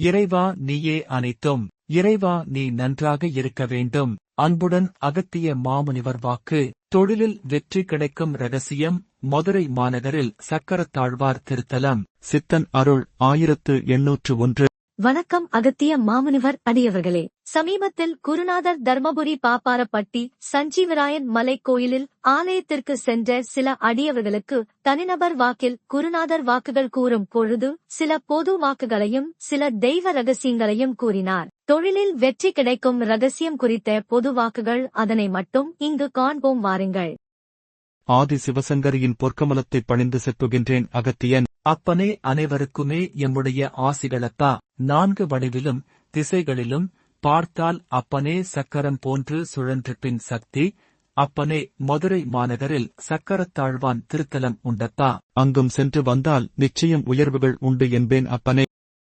இறைவா நீயே அனைத்தும். இறைவா நீ நன்றாக இருக்க வேண்டும். அன்புடன் அகத்திய மாமுனிவர் வாக்கு. தொழிலில் வெற்றி கிடைக்கும் ரகசியம். மதுரை மாநகரில் சக்கரத்தாழ்வார் திருத்தலம். சித்தன் அருள் 1801. வணக்கம் அகத்திய மாமுனிவர் அடியவர்களே. சமீபத்தில் குருநாதர் தர்மபுரி பாப்பாரப்பட்டி சஞ்சீவராயன் மலை கோயிலில் ஆலயத்திற்கு சென்ற சில அடியவர்களுக்கு தனிநபர் வாக்கில் குருநாதர் வாக்குகள் கூறும் பொழுது சில பொது வாக்குகளையும் சில தெய்வ ரகசியங்களையும் கூறினார். தொழிலில் வெற்றி கிடைக்கும் ரகசியம் குறித்த பொது வாக்குகள், அதனை மட்டும் இங்கு காண்போம் வாருங்கள். ஆதி சிவசங்கரியின் பொற்கமலத்தை பணிந்து செப்புகின்றேன் அகத்தியன். அப்பனே அனைவருக்குமே எம்முடைய ஆசிகளப்பா. 4 வடிவிலும் திசைகளிலும் பார்த்தால் அப்பனே சக்கரம் போன்று சுழன்றிருப்பின் சக்தி. அப்பனே மதுரை மாநகரில் சக்கரத்தாழ்வான் திருத்தலம் உண்டப்பா. அங்கும் சென்று வந்தால் நிச்சயம் உயர்வுகள் உண்டு என்பேன் அப்பனே.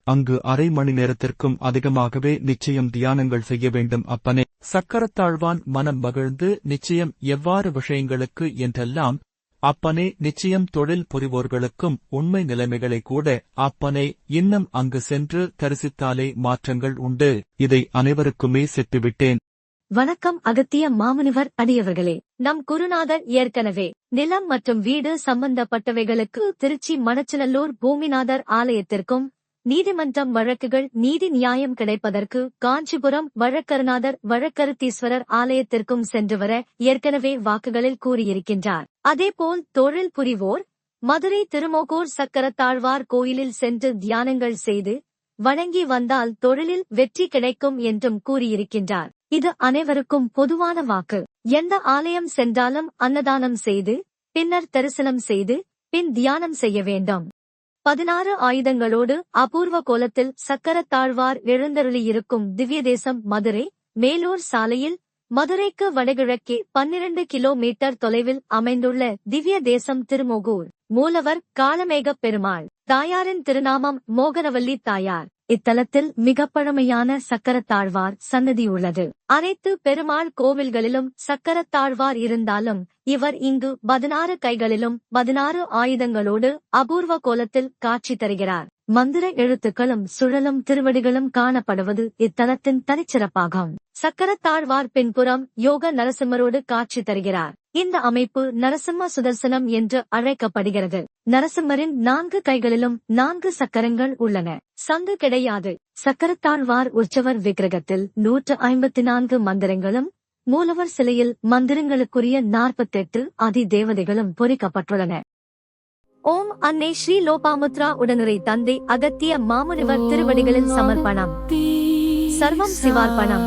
அங்கு அரை மணி நேரத்திற்கும் அதிகமாகவே நிச்சயம் தியானங்கள் செய்ய வேண்டும் அப்பனே. சக்கரத்தாழ்வான் மனம் மகிழ்ந்து நிச்சயம் எவ்வாறு விஷயங்களுக்கு என்றெல்லாம் அப்பனே நிச்சயம் தொழில் புரிவோர்களுக்கும் உண்மை நிலைமைகளை கூட அப்பனே இன்னும் அங்கு சென்று தரிசித்தாலே மாற்றங்கள் உண்டு. இதை அனைவருக்குமே செட்டுவிட்டேன். வணக்கம் அகத்திய மாமுனிவர் அடியவர்களே. நம் குருநாதர் ஏற்கனவே நிலம் மற்றும் வீடு சம்பந்தப்பட்டவைகளுக்கு திருச்சி மணச்சநல்லூர் பூமிநாதர் ஆலயத்திற்கும், நீதிமன்றம் வழக்குகள் நீதி நியாயம் கிடைப்பதற்கு காஞ்சிபுரம் வழக்கருநாதர் வழக்கருத்தீஸ்வரர் ஆலயத்திற்கும் சென்று வர ஏற்கனவே வாக்குகளில் கூறியிருக்கின்றார். அதேபோல் தொழில் புரிவோர் மதுரை திருமோகூர் சக்கரத்தாழ்வார் கோயிலில் சென்று தியானங்கள் செய்து வணங்கி வந்தால் தொழிலில் வெற்றி கிடைக்கும் என்றும் கூறியிருக்கின்றார். இது அனைவருக்கும் பொதுவான வாக்கு. எந்த ஆலயம் சென்றாலும் அன்னதானம் செய்து பின்னர் தரிசனம் செய்து பின் தியானம் செய்ய வேண்டும். 16 ஆயுதங்களோடு அபூர்வ கோலத்தில் சக்கரத்தாழ்வார் எழுந்தருளியிருக்கும் திவ்ய தேசம் மதுரை மேலூர் சாலையில் மதுரைக்கு வடகிழக்கே 12 கிலோமீட்டர் தொலைவில் அமைந்துள்ள திவ்ய தேசம் திருமோகூர். மூலவர் காளமேகப் பெருமாள். தாயாரின் திருநாமம் மோகனவல்லி தாயார். இத்தலத்தில் மிக பழமையான சக்கரத்தாழ்வார் சன்னதி உள்ளது. அனைத்து பெருமாள் கோவில்களிலும் சக்கரத்தாழ்வார் இருந்தாலும் இவர் இங்கு 16 கைகளிலும் 16 ஆயுதங்களோடு அபூர்வ கோலத்தில் காட்சி தருகிறார். மந்திர எழுத்துக்களும் சுழலும் திருவடிகளும் காணப்படுவது இத்தலத்தின் தனிச்சிறப்பாகும். சக்கரத்தாழ்வார் பின்புறம் யோக நரசிம்மரோடு காட்சி தருகிறார். இந்த அமைப்பு நரசிம்ம சுதர்சனம் என்று அழைக்கப்படுகிறது. நரசிம்மரின் 4 கைகளிலும் 4 சக்கரங்கள் உள்ளன. சங்கு கிடையாது. சக்கரத்தாழ்வார் உற்சவர் விக்கிரகத்தில் 154 மந்திரங்களும், மூலவர் சிலையில் மந்திரங்களுக்குரிய 48 அதி தேவதைகளும் பொறிக்கப்பட்டுள்ளன. ஓம் அன்னை ஸ்ரீ லோபாமுத்ரா உடனுரை தந்தை அகத்திய மாமுனிவர் திருவடிகளில் சமர்ப்பணம். சர்வம் சிவார்ப்பணம்.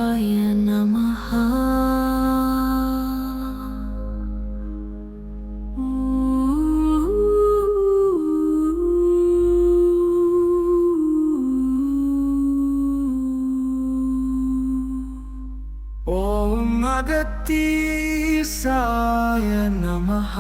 ஓம் அகத்தீசாய நமஹ.